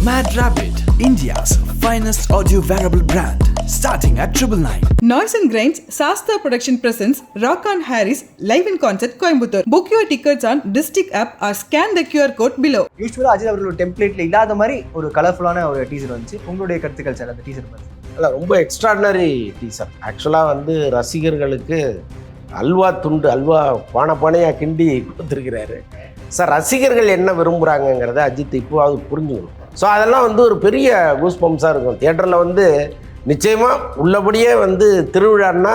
Mad Rabbit, India's finest audio wearable brand, starting at 999. Noise and Grinds, Sasta Production presents Rock on Harris live in concert Coimbatore. Book your tickets on District app or scan the QR code below. யூஸ்வலாக அஜித் அவர்களோட டெம்ப்ளேட்ல இல்லாத மாதிரி ஒரு கலர்ஃபுல்லான ஒரு teaser வந்துச்சு. உங்களுடைய கருத்துக்கள் சார் அந்த டீசர் பற்றி? இல்லை, ரொம்ப எக்ஸ்ட்ராடினரி டீசர். ஆக்சுவலாக வந்து ரசிகர்களுக்கு அல்வா துண்டு அல்வா பானையாக கிண்டி கொடுத்துருக்கிறாரு சார். ரசிகர்கள் என்ன விரும்புகிறாங்கங்கிறத அஜித் இப்போவாவது புரிஞ்சுக்கணும். ஸோ அதெல்லாம் வந்து ஒரு பெரிய கூஸ் பம்ப்ஸாக இருக்கும். தியேட்டரில் வந்து நிச்சயமாக உள்ளபடியே வந்து திருவிழான்னா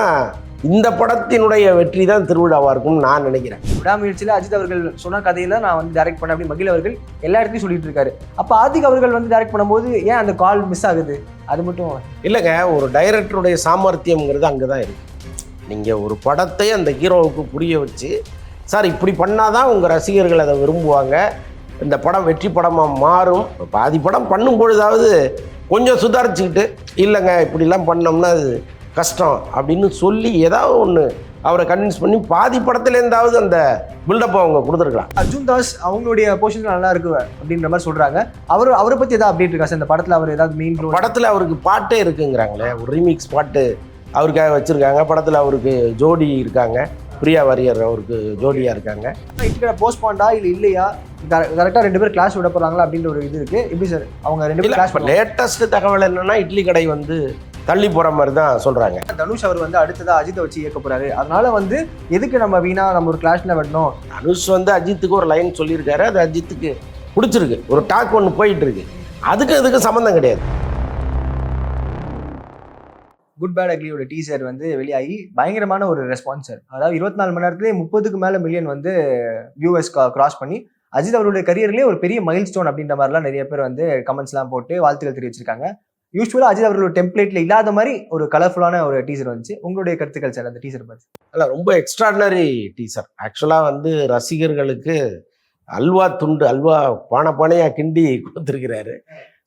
இந்த படத்தினுடைய வெற்றி தான் திருவிழாவாக இருக்கும்னு நான் நினைக்கிறேன். விடாமுயற்சியில் அஜித் அவர்கள் சொன்ன கதையில் நான் வந்து டைரக்ட் பண்ண அப்படி மகிழ் அவர்கள் எல்லா இடத்தையும் சொல்லிட்டு இருக்காரு. அப்போ ஆதிக் அவர்கள் வந்து டைரக்ட் பண்ணும்போது ஏன் அந்த கால் மிஸ் ஆகுது? அது மட்டும் இல்லைங்க, ஒரு டைரக்டருடைய சாமர்த்தியம்ங்கிறது அங்கே தான் இருக்குது. நீங்கள் ஒரு படத்தை அந்த ஹீரோவுக்கு புரிய வச்சு, சார் இப்படி பண்ணால் தான் உங்கள் ரசிகர்கள் அதை விரும்புவாங்க, இந்த படம் வெற்றி படமாக மாறும். பாதி படம் பண்ணும் பொழுதாவது கொஞ்சம் சுதாரிச்சுக்கிட்டு, இல்லைங்க இப்படிலாம் பண்ணோம்னா அது கஷ்டம் அப்படின்னு சொல்லி ஏதாவது ஒன்று அவரை கன்வின்ஸ் பண்ணி பாதி படத்துலேருந்தாவது அந்த பில்டப் அவங்க கொடுத்துருக்கலாம். அர்ஜுன் தாஸ் அவங்களுடைய போர்ஷன் நல்லா இருக்கு அப்படின்ற மாதிரி சொல்கிறாங்க. அவரை பற்றி எதாவது அப்டேட் இருக்கா சார்? இந்த படத்தில் அவர் ஏதாவது மெயின் படத்தில் அவருக்கு பாட்டே இருக்குங்கிறாங்களே, ஒரு ரீமிக்ஸ் பாட்டு அவருக்காக வச்சுருக்காங்க. படத்தில் அவருக்கு ஜோடி இருக்காங்க, பிரியா வாரியர் அவருக்கு ஜோடியாக இருக்காங்க. இட்லி போஸ்ட்பாண்டா இல்லை இல்லையா, கரெக்டாக 2 பேர் கிளாஸ் விட போகிறாங்களா அப்படின்ற ஒரு இது இருக்குது. எப்படி சார் அவங்க 2 பேர் கிளாஸ் பண்ண? லேட்டஸ்ட் தகவல் என்னன்னா, இட்லி கடை வந்து தள்ளி போகிற மாதிரி தான் சொல்கிறாங்க. தனுஷ் அவர் வந்து அடுத்ததாக அஜித்தை வச்சு இயக்க போகிறாரு. அதனால வந்து எதுக்கு நம்ம வீணா நம்ம ஒரு கிளாஸில் விடணும்? தனுஷ் வந்து அஜித்துக்கு ஒரு லைன் சொல்லியிருக்காரு, அது அஜித்துக்கு பிடிச்சிருக்கு. ஒரு டாக் ஒன்று போயிட்டு இருக்கு, அதுக்கு சம்மந்தம் கிடையாது. குட் பேட் அக்லியோட டீசர் வந்து வெளியாகி பயங்கரமான ஒரு ரெஸ்பான்ஸ் சார். அதாவது 24 மணி நேரத்திலே 30க்கு மேலே மில்லியன் வந்து வியூவர்ஸ் கிராஸ் பண்ணி அஜித் அவருடைய கரியர்லேயே ஒரு பெரிய மைல் ஸ்டோன் அப்படின்ற மாதிரிலாம் நிறைய பேர் வந்து கமெண்ட்ஸ்லாம் போட்டு வாழ்த்துக்கள் தெரிவிச்சிருக்காங்க. யூஸ்வலாக அஜித் அவர்களோட டெம்ப்ளேட்ல இல்லாத மாதிரி ஒரு கலர்ஃபுல்லான ஒரு டீசர் வந்துச்சு. உங்களுடைய கருத்துக்கள் சார் அந்த டீசர் பற்றி? இல்லை, ரொம்ப எக்ஸ்ட்ராடினரி டீசர். ஆக்சுவலாக வந்து ரசிகர்களுக்கு அல்வா துண்டு அல்வா பானையாக கிண்டி கொடுத்துருக்கிறாரு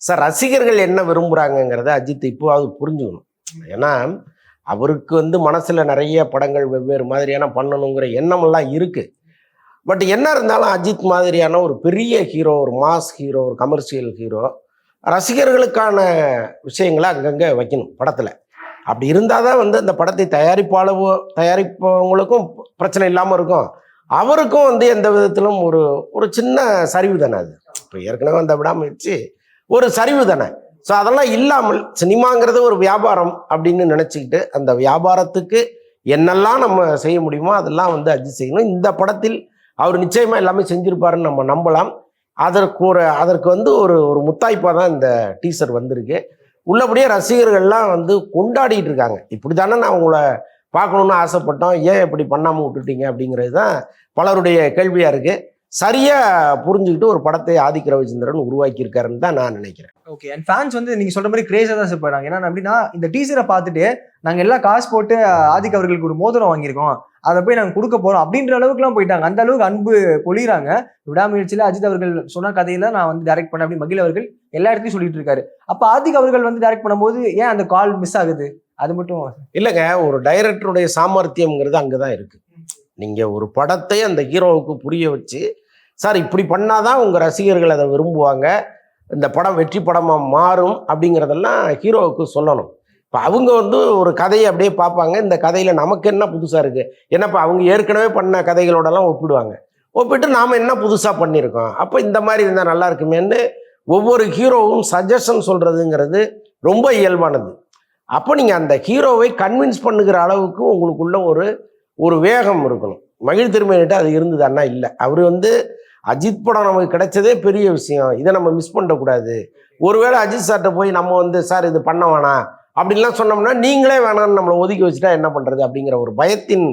சார். ரசிகர்கள் என்ன விரும்புகிறாங்கங்கிறத அஜித் இப்போவாவது புரிஞ்சுக்கணும். ஏன்னா அவருக்கு வந்து மனசில் நிறைய படங்கள் வெவ்வேறு மாதிரியான பண்ணணுங்கிற எண்ணமெல்லாம் இருக்குது. பட் என்ன இருந்தாலும் அஜித் மாதிரியான ஒரு பெரிய ஹீரோ, ஒரு மாஸ் ஹீரோ, ஒரு கமர்ஷியல் ஹீரோ ரசிகர்களுக்கான விஷயங்களை அங்கங்கே வைக்கணும் படத்தில். அப்படி இருந்தால் தான் வந்து அந்த படத்தை தயாரிப்பவங்களுக்கும் பிரச்சனை இல்லாமல் இருக்கும், அவருக்கும் வந்து எந்த விதத்திலும் ஒரு சின்ன சரிவு தானே அது. இப்போ ஏற்கனவே அந்த விடாமுயற்சி ஒரு சரிவு தானே. ஸோ அதெல்லாம் இல்லாமல் சினிமாங்கிறது ஒரு வியாபாரம் அப்படின்னு நினச்சிக்கிட்டு அந்த வியாபாரத்துக்கு என்னெல்லாம் நம்ம செய்ய முடியுமோ அதெல்லாம் வந்து அஜித் செய்யணும். இந்த படத்தில் அவர் நிச்சயமாக எல்லாமே செஞ்சுருப்பாருன்னு நம்ம நம்பலாம். அதற்கு வந்து ஒரு முத்தாய்ப்பாக தான் இந்த டீசர் வந்திருக்கு. உள்ளபடியே ரசிகர்கள்லாம் வந்து கொண்டாடிட்டு இருக்காங்க. இப்படி தானே நான் உங்களை பார்க்கணுன்னு ஆசைப்பட்டோம், ஏன் இப்படி பண்ணாமல் விட்டுட்டீங்க அப்படிங்கிறது தான் பலருடைய கேள்வியாக இருக்குது. சரியாக புரிஞ்சுக்கிட்டு ஒரு படத்தை ஆதிக் ரவிச்சந்திரன் உருவாக்கியிருக்காருன்னு தான் நான் நினைக்கிறேன். ஓகே, அண்ட் ஃபேன்ஸ் வந்து நீங்கள் சொல்கிற மாதிரி கிரேஸாக தான் சார் போயிடாங்க. ஏன்னா அப்படின்னா இந்த டீசரை பார்த்துட்டு நாங்கள் எல்லாம் காசு போட்டு ஆதிக் அவர்களுக்கு ஒரு மோதிரம் வாங்கியிருக்கோம், அதை போய் நாங்கள் கொடுக்க போகிறோம் அப்படின்ற அளவுக்குலாம் போயிட்டாங்க. அந்த அளவுக்கு அன்பு பொழிகிறாங்க. விடாமுயற்சியில் அஜித் அவர்கள் சொன்ன கதையில் நான் வந்து டைரக்ட் பண்ண அப்படி மகிழ் அவர்கள் எல்லா இடத்தையும் சொல்லிட்டு இருக்காரு. அப்போ ஆதிக் அவர்கள் வந்து டைரக்ட் பண்ணும்போது ஏன் அந்த கால் மிஸ் ஆகுது? அது மட்டும் இல்லைங்க, ஒரு டைரக்டருடைய சாமர்த்தியம்ங்கிறது அங்கே தான் இருக்குது. நீங்கள் ஒரு படத்தை அந்த ஹீரோவுக்கு புரிய வச்சு, சார் இப்படி பண்ணால் தான் உங்கள் ரசிகர்கள் அதை விரும்புவாங்க, இந்த படம் வெற்றி படமாக மாறும் அப்படிங்கிறதெல்லாம் ஹீரோவுக்கு சொல்லணும். இப்போ அவங்க வந்து ஒரு கதையை அப்படியே பார்ப்பாங்க, இந்த கதையில் நமக்கு என்ன புதுசாக இருக்குது, ஏன்னா அவங்க ஏற்கனவே பண்ண கதைகளோடலாம் ஒப்பிட்டு நாம் என்ன புதுசாக பண்ணியிருக்கோம், அப்போ இந்த மாதிரி இருந்தால் நல்லா இருக்குமேன்னு ஒவ்வொரு ஹீரோவும் சஜஷன் சொல்கிறதுங்கிறது ரொம்ப இயல்பானது. அப்போ நீங்கள் அந்த ஹீரோவை கன்வின்ஸ் பண்ணுகிற அளவுக்கு உங்களுக்குள்ள ஒரு வேகம் இருக்கணும். மகிழ் திருமணிகிட்ட அது இருந்ததுன்னா இல்லை. அவர் வந்து அஜித் படம் நமக்கு கிடைச்சதே பெரிய விஷயம், இதை நம்ம மிஸ் பண்ணக்கூடாது. ஒருவேளை அஜித் சார்கிட்ட போய் நம்ம வந்து சார் இது பண்ண வேணாம் அப்படின்லாம் சொன்னோம்னா நீங்களே வேணாம்னு நம்மளை ஒதுக்கி வச்சுட்டா என்ன பண்ணுறது அப்படிங்கிற ஒரு பயத்தின்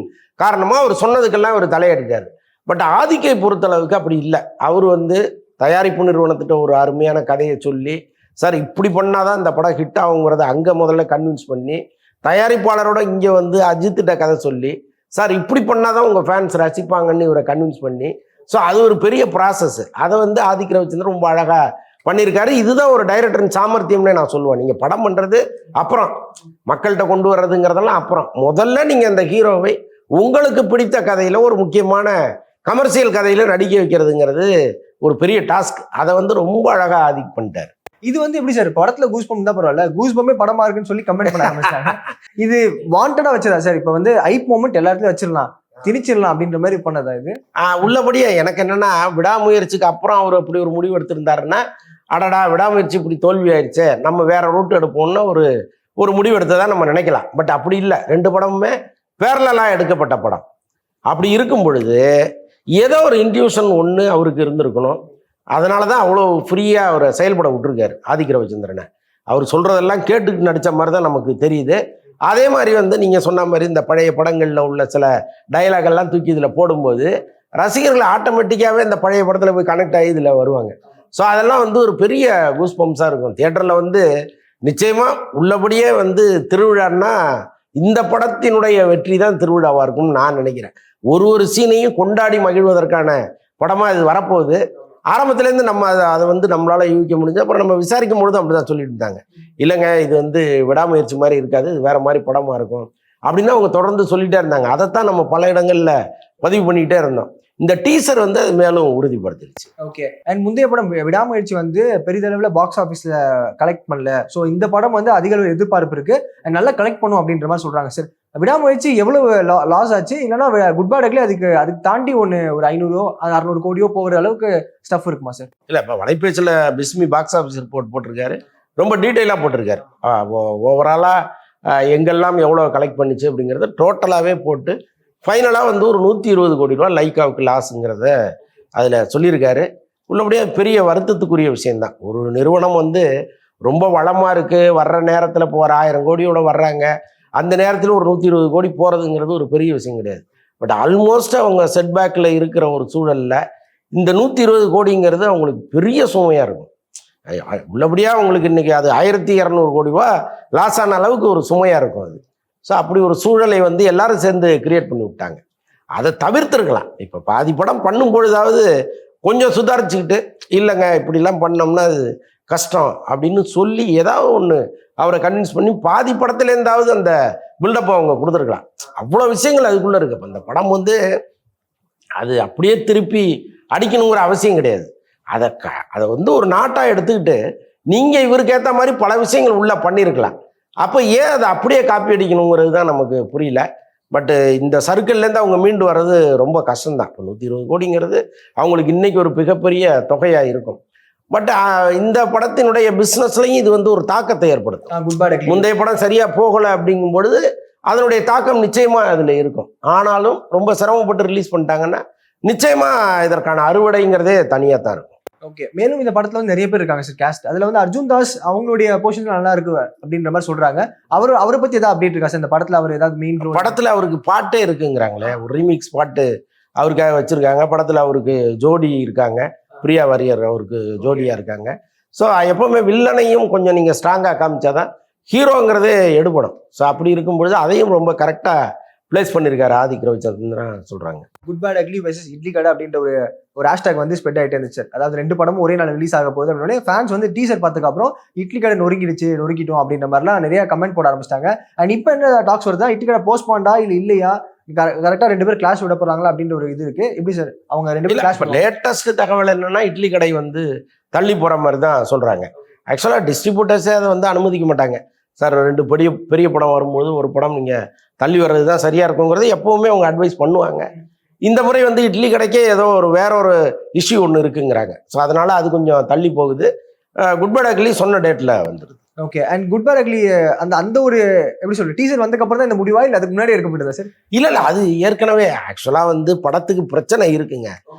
காரணமாக அவர் சொன்னதுக்கெல்லாம் அவர் தலையெடுக்காரு. பட் ஆதிக்கை பொறுத்தளவுக்கு அப்படி இல்லை. அவர் வந்து தயாரிப்பு நிறுவனத்திட்ட ஒரு அருமையான கதையை சொல்லி, சார் இப்படி பண்ணாதான் இந்த படம் ஹிட் ஆகுங்கிறத அங்கே முதல்ல கன்வின்ஸ் பண்ணி, தயாரிப்பாளரோட இங்கே வந்து அஜித்திட்ட கதை சொல்லி, சார் இப்படி பண்ணாதான் உங்கள் ஃபேன்ஸ் ரசிப்பாங்கன்னு இவரை கன்வின்ஸ் பண்ணி, ஸோ அது ஒரு பெரிய ப்ராசஸ். அதை வந்து ஆதிக் ரவிச்சந்திரன் ரொம்ப அழகாக பண்ணியிருக்காரு. இதுதான் ஒரு டைரக்டரின் சாமர்த்தியம்னே நான் சொல்லுவேன். நீங்கள் படம் பண்ணுறது அப்புறம், மக்கள்கிட்ட கொண்டு வர்றதுங்கிறதெல்லாம் அப்புறம், முதல்ல நீங்கள் அந்த ஹீரோவை உங்களுக்கு பிடித்த கதையில் ஒரு முக்கியமான கமர்ஷியல் கதையில் நடிக்க வைக்கிறதுங்கிறது ஒரு பெரிய டாஸ்க். அதை வந்து ரொம்ப அழகாக ஆதிக் பண்ணிட்டார். இது வந்து எப்படி சார் படத்துல கூஸ் பம்ப் தான் பரவாயில்ல, கூஸ் பம்பே படமா இருக்குன்னு சொல்லி கமெண்ட் பண்ண ஆரம்பிச்சாங்க. இது வாண்டடா வச்சதா சார்? இப்ப வந்து ஐப் மூமெண்ட் எல்லா இடத்துலயும் வச்சிடலாம், திணிச்சிடலாம் அப்படின்ற மாதிரி பண்ணதா இது? உள்ளபடியே எனக்கு என்னன்னா, விடாமுயற்சிக்கு அப்புறம் அவர் அப்படி ஒரு முடிவு எடுத்திருந்தாருன்னா, அடடா விடாமுயற்சி இப்படி தோல்வி ஆயிடுச்சு, நம்ம வேற ரூட் எடுப்போம்னு ஒரு முடிவு எடுத்ததா நம்ம நினைக்கலாம். பட் அப்படி இல்லை, 2 படமுமே பேரலாக எடுக்கப்பட்ட படம். அப்படி இருக்கும் பொழுது ஏதோ ஒரு இன்ட்யூஷன் ஒன்று அவருக்கு இருந்திருக்கணும். அதனால தான் அவ்வளோ ஃப்ரீயாக அவரை செயல்பட விட்டுருக்காரு ஆதிக் ரவிச்சந்திரனை. அவர் சொல்கிறதெல்லாம் கேட்டுக்கிட்டு நடித்த மாதிரி தான் நமக்கு தெரியுது. அதே மாதிரி வந்து நீங்கள் சொன்ன மாதிரி இந்த பழைய படங்களில் உள்ள சில டயலாகெல்லாம் தூக்கி இதில் போடும்போது ரசிகர்கள் ஆட்டோமேட்டிக்காகவே இந்த பழைய படத்தில் போய் கனெக்ட் ஆகி இதில் வருவாங்க. ஸோ அதெல்லாம் வந்து ஒரு பெரிய கூஸ் பம்ப்ஸாக இருக்கும். தியேட்டரில் வந்து நிச்சயமாக உள்ளபடியே வந்து திருவிழான்னா இந்த படத்தினுடைய வெற்றி தான் திருவிழாவாக இருக்கும்னு நான் நினைக்கிறேன். ஒரு சீனையும் கொண்டாடி மகிழ்வதற்கான படமாக இது வரப்போகுது. ஆரம்பத்துலேருந்து நம்ம அதை வந்து நம்மளால் யூகிக்க முடிஞ்சு, அப்புறம் நம்ம விசாரிக்கும் பொழுது அப்படி தான் சொல்லிட்டு இருந்தாங்க. இல்லைங்க இது வந்து விடாமுயற்சி மாதிரி இருக்காது, இது வேறு மாதிரி படமாக இருக்கும் அப்படின்னு அவங்க தொடர்ந்து சொல்லிகிட்டே இருந்தாங்க. அதைத்தான் நம்ம பல இடங்களில் பதிவு பண்ணிக்கிட்டே இருந்தோம். இந்த டீசர் வந்து அது மேலும் உறுதிப்படுத்திடுச்சு. ஓகே. அண்ட் முந்தைய படம் விடாமுயற்சி வந்து பெரிதளவில் பாக்ஸ் ஆஃபீஸில் கலெக்ட் பண்ணல. ஸோ இந்த படம் வந்து அதிக அளவு எதிர்பார்ப்பு இருக்கு, நல்லா கலெக்ட் பண்ணும் அப்படின்ற மாதிரி சொல்றாங்க சார். விடாமுயற்சி எவ்வளவு லாஸ் ஆச்சு? இல்லைன்னா குட் பேட் அக்லி அதுக்கு தாண்டி ஒரு 500 600 கோடியோ போகிற அளவுக்கு ஸ்டஃப் இருக்குமா சார்? இல்லை, இப்போ வலைபேச்சில் பிஸ்மி பாக்ஸ் ஆஃபீஸ் ரிப்போர்ட் போட்டிருக்காரு, ரொம்ப டீட்டெயிலாக போட்டிருக்காரு. ஓவராலாக எங்கெல்லாம் எவ்வளோ கலெக்ட் பண்ணிச்சு அப்படிங்கிறத டோட்டலாகவே போட்டு ஃபைனலாக வந்து ஒரு 120 கோடி ரூபா லைக்காவுக்கு லாஸுங்கிறத அதில் சொல்லியிருக்காரு. உள்ளபடியே பெரிய வருத்தத்துக்குரிய விஷயந்தான். ஒரு நிறுவனம் வந்து ரொம்ப வளமாக இருக்குது, வர்ற நேரத்தில் இப்போ ஒரு 1000 கோடியோட வர்றாங்க, அந்த நேரத்தில் ஒரு 120 கோடி போகிறதுங்கிறது ஒரு பெரிய விஷயம் கிடையாது. பட் ஆல்மோஸ்ட் அவங்க செட்பேக்கில் இருக்கிற ஒரு சூழலில் இந்த 120 கோடிங்கிறது அவங்களுக்கு பெரிய சுமையாக இருக்கும். உள்ளபடியாக அவங்களுக்கு இன்றைக்கி அது 1200 கோடி ரூபா லாஸ் ஆன அளவுக்கு ஒரு சுமையாக இருக்கும் அது. ஸோ அப்படி ஒரு சூழலை வந்து எல்லாரும் சேர்ந்து கிரியேட் பண்ணி விட்டாங்க. அதை தவிர்த்துருக்கலாம். இப்போ பாதி படம் பண்ணும் பொழுதாவது கொஞ்சம் சுதாரிச்சுக்கிட்டு, இல்லைங்க இப்படிலாம் பண்ணோம்னா அது கஷ்டம் அப்படின்னு சொல்லி ஏதாவது ஒன்று அவரை கன்வின்ஸ் பண்ணி பாதி படத்துலேருந்தாவது அந்த பில்டப்பை அவங்க கொடுத்துருக்கலாம். அவ்வளோ விஷயங்கள் அதுக்குள்ளே இருக்கு. இப்போ அந்த படம் வந்து அது அப்படியே திருப்பி அடிக்கணுங்கிற அவசியம் கிடையாது. அதை வந்து ஒரு நாட்டாக எடுத்துக்கிட்டு நீங்கள் இவருக்கு ஏற்ற மாதிரி பல விஷயங்கள் உள்ளே பண்ணியிருக்கலாம். அப்போ ஏன் அதை அப்படியே காப்பி அடிக்கணுங்கிறது தான் நமக்கு புரியல. பட்டு இந்த சர்க்கிள்லேருந்து அவங்க மீண்டு வர்றது ரொம்ப கஷ்டம்தான். இப்போ 120 கோடிங்கிறது அவங்களுக்கு இன்றைக்கி ஒரு மிகப்பெரிய தொகையாக இருக்கும். பட் இந்த படத்தினுடைய பிஸ்னஸ்லையும் இது வந்து ஒரு தாக்கத்தை ஏற்படுத்தும். முந்தைய படம் சரியாக போகலை அப்படிங்கும் பொழுது அதனுடைய தாக்கம் நிச்சயமாக அதில் இருக்கும். ஆனாலும் ரொம்ப சிரமப்பட்டு ரிலீஸ் பண்ணிட்டாங்கன்னா நிச்சயமாக இதற்கான அறுவடைங்கிறதே தனியாக தான் இருக்கும். ஓகே. மேலும் இந்த படத்துல வந்து நிறைய பேர் இருக்காங்க சார் கேஸ்ட். அதுல வந்து அர்ஜுன் தாஸ் அவங்களுடைய போர்ஷன் நல்லா இருக்கு அப்படின்ற மாதிரி சொல்றாங்க. அவரை பத்தி ஏதாவது அப்டேட் இருக்கா சார்? இந்த படத்துல அவர் ஏதாவது மெயின் ரோல்? படத்துல அவருக்கு பாட்டே இருக்குங்கிறாங்களே, ஒரு ரீமிக்ஸ் பாட்டு அவருக்காக வச்சிருக்காங்க. படத்துல அவருக்கு ஜோடி இருக்காங்க, பிரியா வாரியர் அவருக்கு ஜோடியா இருக்காங்க. ஸோ எப்பவுமே வில்லனையும் கொஞ்சம் நீங்க ஸ்ட்ராங்கா காமிச்சாதான் ஹீரோங்கிறதே எடுபடும். ஸோ அப்படி இருக்கும்பொழுது அதையும் ரொம்ப கரெக்டா பிளேஸ் பண்ணியிருக்காரு ஆதிக் ரவிச்சந்திரன் சொல்றாங்க. Good bad ugly versus Idli Kadai அப்படின்ற ஒரு ஹேஷ்டாக் வந்து ஸ்ப்ரெட் ஆகிட்டே இருந்துச்சு. அதாவது 2 படமும் ஒரே நாள் ரிலீஸ் ஆக போகுது அப்படின்னா ஃபேன்ஸ் வந்து டீசர் பார்த்ததுக்கு அப்புறம் இட்லி கடை நொறுக்கிட்டோம் அப்படின்ற மாதிரிலாம் நிறைய கமெண்ட் போட ஆரம்பிச்சிட்டாங்க. அண்ட் இப்போ என்ன டாக்ஸ் வருதா, இட்லி கடை போஸ்ட்பாண்டா இல்லையா, கரெக்டாக 2 பேர் கிளாஸ் விட போறாங்களா அப்படின்ற ஒரு இது இருக்கு. எப்படி சார் அவங்க 2 பேரும் கிளாஸ்? லேட்டஸ்ட் தகவல் என்னன்னா இட்லி கடை வந்து தள்ளி போற மாதிரி தான் சொல்றாங்க. ஆக்சுவலாக டிஸ்ட்ரிபியூட்டர்ஸே அதை வந்து அனுமதிக்க மாட்டாங்க. சார் 2 பெரிய படம் வரும்போது ஒரு படம் நீங்கள் தள்ளி வர்றது தான் சரியாக இருக்குங்கிறது எப்போவுமே அவங்க அட்வைஸ் பண்ணுவாங்க. இந்த முறை வந்து இட்லி கடைக்கே ஏதோ வேற ஒரு இஷ்யூ ஒன்று இருக்குங்கிறாங்க. ஸோ அதனால அது கொஞ்சம் தள்ளி போகுது. குட் பேட் அக்லி சொன்ன டேட்டில் வந்துடுது. Okay. And good bad ugly அந்த ஒரு எப்படி சொல்றது டீசர் வந்ததுக்கப்புறம் தான் இந்த முடிவா இல்லை அதுக்கு முன்னாடி எடுக்கப்பட்டதா சார்? இல்லை அது ஏற்கனவே ஆக்சுவலாக வந்து படத்துக்கு பிரச்சனை இருக்குங்க.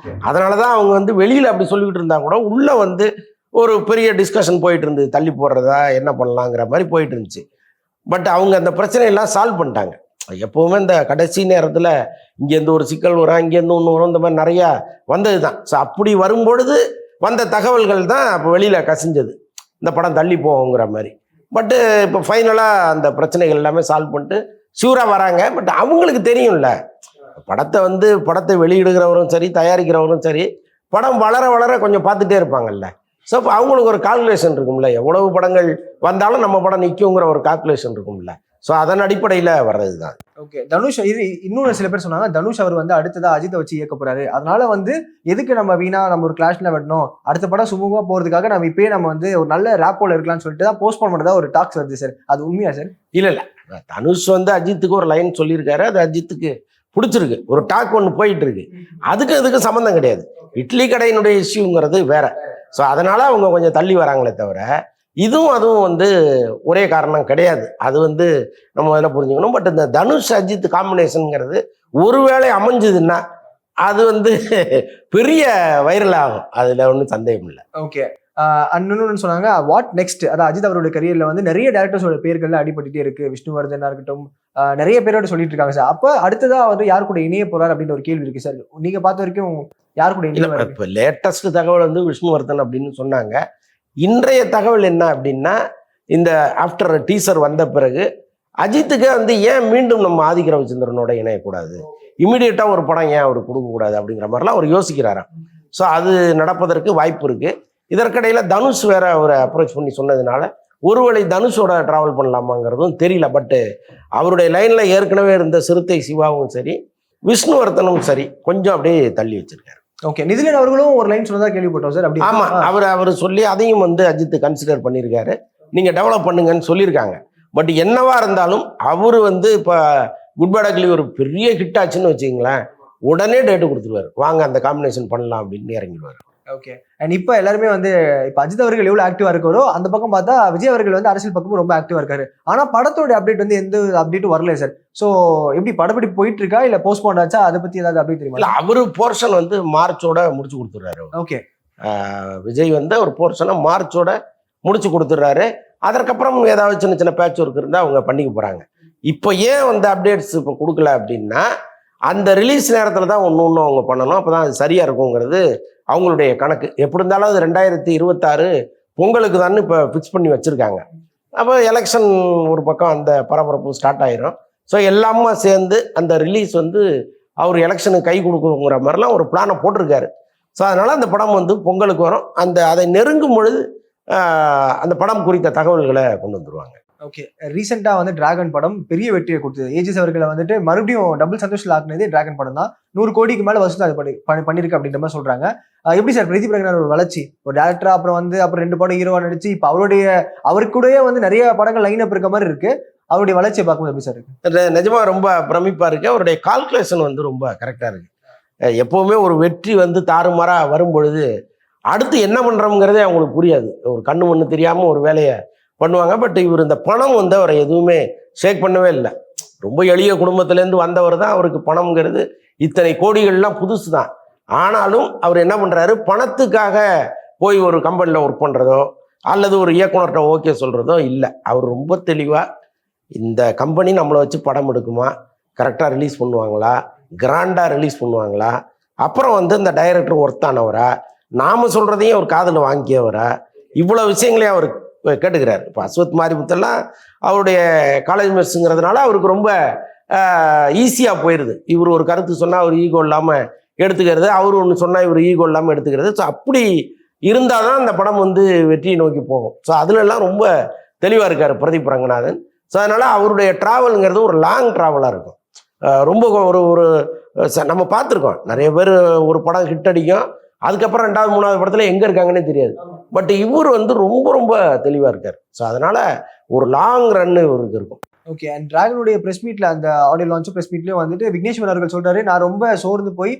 அதனால தான் அவங்க வந்து வெளியில் அப்படி சொல்லிக்கிட்டு இருந்தா கூட உள்ளே வந்து ஒரு பெரிய டிஸ்கஷன் போயிட்டு இருந்தது, தள்ளி போடுறதா என்ன பண்ணலாங்கிற மாதிரி போயிட்டு இருந்துச்சு. பட் அவங்க அந்த பிரச்சனையெல்லாம் சால்வ் பண்ணிட்டாங்க. எப்போவுமே இந்த கடைசி நேரத்தில் இங்கேருந்து ஒரு சிக்கல் வரும், இங்கேருந்து ஒன்று வரும், இந்த மாதிரி நிறையா வந்தது தான். ஸோ அப்படி வரும்பொழுது வந்த தகவல்கள் தான் அப்போ வெளியில் கசிஞ்சது, இந்த படம் தள்ளி போகுங்கிற மாதிரி. பட்டு இப்போ ஃபைனலாக அந்த பிரச்சனைகள் எல்லாமே சால்வ் பண்ணிட்டு ஷூராக வராங்க. பட் அவங்களுக்கு தெரியும்ல, படத்தை வெளியிடுகிறவரும் சரி தயாரிக்கிறவரும் சரி படம் வளர வளர கொஞ்சம் பார்த்துட்டே இருப்பாங்கல்ல. ஸோ இப்போ அவங்களுக்கு ஒரு கால்குலேஷன் இருக்கும்ல, எவ்வளவு படங்கள் வந்தாலும் நம்ம படம் நிற்குங்கிற ஒரு கால்குலேஷன் இருக்கும்ல. ஸோ அதன் அடிப்படையில் வர்றது தான். ஓகே, தனுஷ் இது இன்னொரு சில பேர் சொன்னாங்க, தனுஷ் அவர் வந்து அடுத்ததா அஜித்தை வச்சு இயக்க போறாரு, அதனால வந்து எதுக்கு நம்ம வீணா நம்ம ஒரு கிளாஷ்ல வெட்டணும், அடுத்த படம் சுமூகமா போறதுக்காக நம்ம இப்பயே நம்ம வந்து ஒரு நல்ல ரேப்போல இருக்கலாம்னு சொல்லிட்டு தான் போஸ்ட்போன் பண்ணதா ஒரு டாக்ஸ் வருது சார், அது உண்மையா சார்? இல்லை தனுஷ் வந்து அஜித்துக்கு ஒரு லைன் சொல்லியிருக்காரு, அது அஜித்துக்கு பிடிச்சிருக்கு, ஒரு டாக் ஒன்று போயிட்டு இருக்கு, அதுக்கு சம்மந்தம் கிடையாது. இட்லி கடையினுடைய இஷ்யூங்கிறது வேற. ஸோ அதனால அவங்க கொஞ்சம் தள்ளி வராங்களே தவிர அதுவும் வந்து ஒரே காரணம் கிடையாது. அது வந்து நம்ம என்ன புரிஞ்சுக்கணும். பட் இந்த தனுஷ் அஜித் காம்பினேஷனுங்கிறது ஒருவேளை அமைஞ்சதுன்னா அது வந்து பெரிய வைரல் ஆகும், அதுல ஒன்றும் சந்தேகம் இல்லை. ஓகே, இன்னொன்னு சொன்னாங்க வாட் நெக்ஸ்ட், அதாவது அஜித் அவருடைய கரியர்ல வந்து நிறைய டேரக்டர்ஸோட பேர்கள்ல அடிபட்டுட்டே இருக்கு, விஷ்ணுவர்தனா இருக்கட்டும், நிறைய பேரோட சொல்லிட்டு இருக்காங்க சார். அப்ப அடுத்ததா வந்து யார் கூட இணைய போறாரு அப்படின்ற ஒரு கேள்வி இருக்கு சார். நீங்க பார்த்த வரைக்கும் யார் கூட இணைய? இப்ப லேட்டஸ்ட் தகவல் வந்து விஷ்ணுவர்தன் அப்படின்னு சொன்னாங்க. இன்றைய தகவல் என்ன அப்படின்னா, இந்த ஆஃப்டர் டீசர் வந்த பிறகு அஜித்துக்கு வந்து ஏன் மீண்டும் நம்ம ஆதிக்க ரவிச்சந்திரனோட இணையக்கூடாது, இமீடியட்டா ஒரு படம் ஏன் அவர் கொடுக்கக்கூடாது அப்படிங்கிற மாதிரிலாம் அவர் யோசிக்கிறாராம். ஸோ அது நடப்பதற்கு வாய்ப்பு இருக்கு. இதற்கிடையில தனுஷ் வேற அவரை அப்ரோச் பண்ணி சொன்னதுனால ஒருவேளை தனுஷோட டிராவல் பண்ணலாமாங்கிறதும் தெரியல. பட்டு அவருடைய லைன்ல ஏற்கனவே இருந்த சிறுத்தை சிவாவும் சரி, விஷ்ணுவர்தனும் சரி, கொஞ்சம் அப்படியே தள்ளி வச்சிருக்காரு. ஓகே, நிதிலன் அவர்களும் ஒரு லைன் சொன்னதா கேள்விப்பட்டோம் சார். அப்படி ஆமா, அவர் சொல்லி அதையும் வந்து அஜித் கன்சிடர் பண்ணியிருக்காரு, நீங்க டெவலப் பண்ணுங்கன்னு சொல்லியிருக்காங்க. பட் என்னவா இருந்தாலும் அவரு வந்து இப்ப குட் பேட் அக்லி ஒரு பெரிய ஹிட் ஆச்சுன்னு வச்சுங்களேன், உடனே டேட்டு கொடுத்துருவாரு, வாங்க அந்த காம்பினேஷன் பண்ணலாம் அப்படின்னு இறங்கிடுவாரு. ஓகே, அண்ட் இப்போ எல்லாருமே வந்து இப்போ அஜித் அவர்கள் எவ்வளவு ஆக்டிவா இருக்காரோ அந்த பக்கம் பார்த்தா விஜய் அவர்கள் வந்து அரசியல் பக்கமும் ரொம்ப ஆக்டிவா இருக்காரு. ஆனா படத்தோட அப்டேட் வந்து எந்த அப்டேட்டும் வரல சார். ஸோ எப்படி படப்படி போயிட்டு இருக்கா இல்ல போஸ்ட்போன் ஆச்சா, அதை பத்தி ஏதாவது அப்டேட் தெரியுமா? இல்ல, அவரு போர்ஷன் வந்து மார்ச்சோட முடிச்சு கொடுத்துறாரு. ஓகே, விஜய் வந்து ஒரு போர்ஷனை மார்ச்சோட முடிச்சு கொடுத்துட்றாரு. அதற்கப்புறம் ஏதாவது சின்ன சின்ன பேட்ச் ஒர்க் இருந்தால் அவங்க பண்ணிக்க போறாங்க. இப்போ ஏன் வந்து அப்டேட்ஸ் இப்போ கொடுக்கல அப்படின்னா, அந்த ரிலீஸ் நேரத்தில் தான் ஒன்று அவங்க பண்ணணும், அப்போ தான் அது சரியாக இருக்குங்கிறது அவங்களுடைய கணக்கு. எப்படி இருந்தாலும் அது 2026 பொங்கலுக்கு தான் இப்போ ஃபிக்ஸ் பண்ணி வச்சுருக்காங்க. அப்போ எலெக்ஷன் ஒரு பக்கம் அந்த பரபரப்பு ஸ்டார்ட் ஆயிரும். ஸோ எல்லாமே சேர்ந்து அந்த ரிலீஸ் வந்து அவர் எலெக்ஷனுக்கு கை கொடுக்குங்கிற மாதிரிலாம் ஒரு பிளானை போட்டிருக்காரு. ஸோ அதனால் அந்த படம் வந்து பொங்கலுக்கு வரும். அதை நெருங்கும் பொழுது அந்த படம் குறித்த தகவல்களை கொண்டு வந்துருவாங்க. ஓகே, ரீசெண்டா வந்து டிராகன் படம் பெரிய வெற்றியை கொடுத்தது. ஏஜிஎஸ் அவர்களை வந்துட்டு மறுபடியும் டபுள் சந்தோஷத்தில் ஆக்குனதே டிராகன் படம் தான். 100 கோடிக்கு மேல வசூல் அது பண்ணிருக்கு அப்படின்ற மாதிரி சொல்றாங்க. எப்படி சார் பிரதீப் ரங்கநாதன் ஒரு வளர்ச்சி, ஒரு டேரக்டரா, அப்புறம் 2 படம் ஹீரோவா நடிச்சு இப்போ அவருக்கூடயே வந்து நிறைய படங்கள் லைன் அப் இருக்க மாதிரி இருக்கு. அவருடைய வளர்ச்சியை பார்க்கும்போது எப்படி சார் இருக்கு? நிஜமா ரொம்ப பிரமிப்பா இருக்கு. அவருடைய கால்குலேஷன் வந்து ரொம்ப கரெக்டா இருக்கு. எப்பவுமே ஒரு வெற்றி வந்து தாறுமாறா வரும் பொழுது அடுத்து என்ன பண்றோம்ங்கிறதே அவங்களுக்கு புரியாது. ஒரு கண்ணு மண்ணு தெரியாம ஒரு வேலையை பண்ணுவாங்க. பட் இவர் இந்த பணம் வந்து அவரை எதுவுமே ஷேக் பண்ணவே இல்லை. ரொம்ப எளிய குடும்பத்திலேருந்து வந்தவர் தான். அவருக்கு பணம்ங்கிறது இத்தனை கோடிகள்லாம் புதுசு தான். ஆனாலும் அவர் என்ன பண்றாரு, பணத்துக்காக போய் ஒரு கம்பெனியில் ஒர்க் பண்றதோ அல்லது ஒரு இயக்குனர்கிட்ட ஓகே சொல்றதோ இல்லை. அவர் ரொம்ப தெளிவா இந்த கம்பெனி நம்மளை வச்சு படம் எடுக்குமா, கரெக்டாக ரிலீஸ் பண்ணுவாங்களா, கிராண்டா ரிலீஸ் பண்ணுவாங்களா, அப்புறம் வந்து இந்த டைரக்டர் ஒர்த்தானவரா, நாம சொல்றதையும் அவர் காதில் வாங்கியவரா, இவ்வளவு விஷயங்களையும் அவர் கேட்டுக்கிறார். இப்போ அஸ்வத் மாரிமுத்தெல்லாம் அவருடைய காலேஜ் மெஸ்ஸுங்கிறதுனால அவருக்கு ரொம்ப ஈஸியாக போயிடுது. இவர் ஒரு கருத்து சொன்னால் அவர் ஈகோ இல்லாமல் எடுத்துக்கிறது, அவர் ஒன்று சொன்னால் இவர் ஈகோ இல்லாமல் எடுத்துக்கிறது. ஸோ அப்படி இருந்தால் தான் அந்த படம் வந்து வெற்றியை நோக்கி போகும். ஸோ அதுலெல்லாம் ரொம்ப தெளிவாக இருக்கார் பிரதீப் ரங்கநாதன். ஸோ அதனால் அவருடைய ட்ராவலுங்கிறது ஒரு லாங் ட்ராவலாக இருக்கும். ரொம்ப ஒரு நம்ம பார்த்துருக்கோம், நிறைய பேர் ஒரு படம் ஹிட் அடிக்கும், அதுக்கப்புறம் 2வது 3வது படத்துல எங்க இருக்காங்கன்னே தெரியாது. பட் இவர் வந்து ரொம்ப ரொம்ப தெளிவா இருக்காரு. ஸோ அதனால ஒரு லாங் ரன் இவருக்கு இருக்கும். ஓகே, அண்ட் டிராகனுடைய பிரஸ் மீட்ல, அந்த ஆடியோ லான்ச் பிரஸ் மீட்லயும் வந்துட்டு விக்னேஸ்வரன் அவர்கள் சொல்றாரு, நான் ரொம்ப சோர்ந்து போய்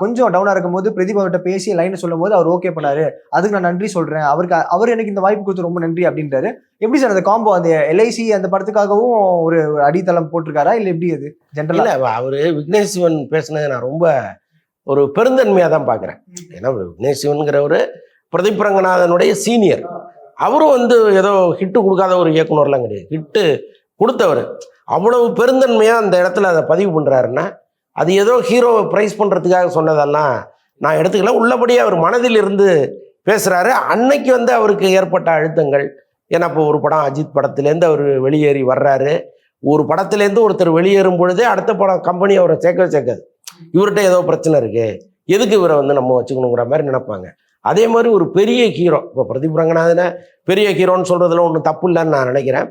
கொஞ்சம் டவுனா இருக்கும் போது பிரதீப் அவர்கிட்ட பேசி லைன் சொல்லும் போது அவர் ஓகே பண்ணாரு, அதுக்கு நான் நன்றி சொல்றேன், அவர் எனக்கு இந்த வாய்ப்பு கொடுத்து ரொம்ப நன்றி அப்படின்றாரு. எப்படி சார் அந்த காம்போ, அந்த LIC அந்த படத்துக்காகவும் ஒரு அடித்தளம் போட்டிருக்காரா இல்ல எப்படி? அது ஜென்ரலா அவரு விக்னேஷ் சிவன் பேசினது நான் ரொம்ப ஒரு பெருந்தன்மையாக தான் பார்க்குறேன். ஏன்னா விக்னேஷ் சிவன்கிறவர் பிரதீப் ரங்கநாதனுடைய சீனியர். அவரும் வந்து ஏதோ ஹிட்டு கொடுக்காத ஒரு இயக்குனர்லாம் கிடையாது, ஹிட்டு கொடுத்தவர். அவ்வளவு பெருந்தன்மையாக அந்த இடத்துல அதை பதிவு பண்ணுறாருன்னா அது ஏதோ ஹீரோவை ப்ரைஸ் பண்ணுறதுக்காக சொன்னதெல்லாம் நான் எடுத்துக்கல. உள்ளபடியே அவர் மனதில் இருந்து பேசுகிறாரு. அன்னைக்கு வந்து அவருக்கு ஏற்பட்ட அழுத்தங்கள், ஏன்னா இப்போ ஒரு படம் அஜித் படத்துலேருந்து அவர் வெளியேறி வர்றாரு. ஒரு படத்துலேருந்து ஒருத்தர் வெளியேறும் பொழுதே அடுத்த படம் கம்பெனி அவரை சேர்க்காது. இவர்கிட்ட ஏதோ பிரச்சனை இருக்கு, எதுக்கு இவரை வந்து நம்ம வச்சுக்கணுங்கிற மாதிரி நினைப்பாங்க. அதே மாதிரி ஒரு பெரிய ஹீரோ, இப்போ பிரதீப் ரங்கநாதனை பெரிய ஹீரோன்னு சொல்றதுல ஒன்றும் தப்பு இல்லைன்னு நான் நினைக்கிறேன்.